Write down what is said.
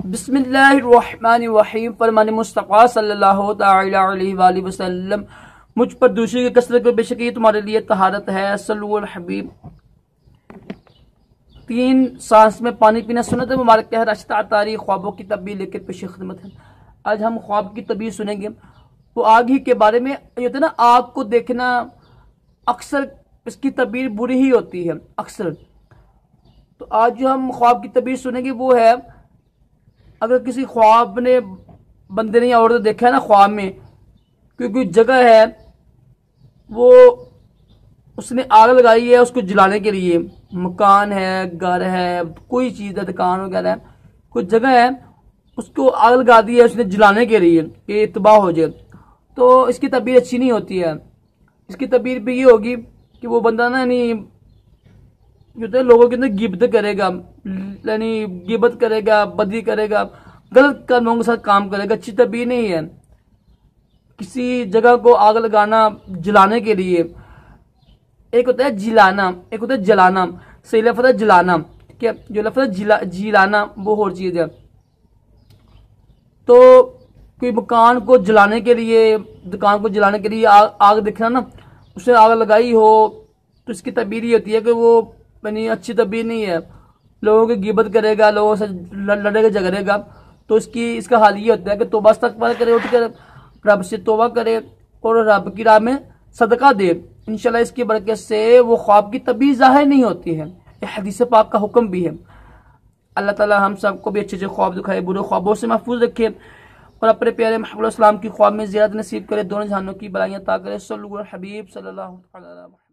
बिस्मिल्लाहिर्रहमानिर्रहीम। फरमान मुस्तफ़ा सल्लल्लाहु तआला अलैहि वसल्लम, मुझ पर दूसरे की कसरत को बेशक ये तुम्हारे लिए तहारत है। सल्लल्लाहु अलैहि हबीब। 3 सांस में पानी पीना सुन्नत मुबारक है। रास्ता तारीख ख्वाबों की तब्दील लेकर पेश खिदमत है। आज हम ख्वाब की तब्दील सुनेंगे। वो आग ही के बारे में ये होता है ना, आग को देखना अक्सर इसकी तब्दील बुरी ही होती है अक्सर। तो आज जो हम ख्वाब की तब्दील सुनेंगे वो है, अगर किसी ख्वाब ने बंदे ने या औरत देखा है ना ख्वाब में, कोई जगह है वो उसने आग लगाई है उसको जलाने के लिए, मकान है, घर है, कोई चीज़ है, दुकान वगैरह है, कोई जगह है उसको आग लगा दी है उसने जलाने के लिए कि तबाह हो जाए, तो इसकी तबीयत अच्छी नहीं होती है। इसकी तबीयत भी ये होगी कि वो बंदा ना यानी जो लोगों के अंदर गिबत करेगा, यानी गिबत करेगा, बदी करेगा, गलत कर्मों के साथ काम करेगा। अच्छी तबीयत नहीं है। किसी जगह को आग लगाना जलाने के लिए, एक होता है जिलाना, एक होता है जलाना। सही लफ्ज़ है जलाना, ठीक है। जो लफ्ज़ जिलाना वो और चीज़ है। तो कोई मकान को जलाने के लिए, दुकान को जलाने के लिए आग देखना ना, उसने आग लगाई हो तो इसकी तबीयत ये होती है कि वो यानी अच्छी तबीयत नहीं है। लोगों की गिबत करेगा, लोगों से लड़ेगा झगड़ेगा। तो इसका हाल ये होता है कि तौबा इस्तग़फ़ार करे, उठ कर रब से तौबा करे और रब की राह में सदका दे। इंशाल्लाह इसकी बरकत से वो ख्वाब की तबीयत ज़ाहिर नहीं होती है। ये हदीस पाक का हुक्म भी है। अल्लाह ताला हम सबको भी अच्छे ख्वाब दिखाए, बुरे ख्वाबों से महफूज रखे और अपने प्यारे महबूब सल्लल्लाहु अलैहि वसल्लम की ख्वाब में ज़ियारत नसीब करे, दोनों जहानों की बलाइयाँ ता करे। सल्लल्लाहु अलैहि हबीब सल्लल्लाहु अलैहि वसल्लम।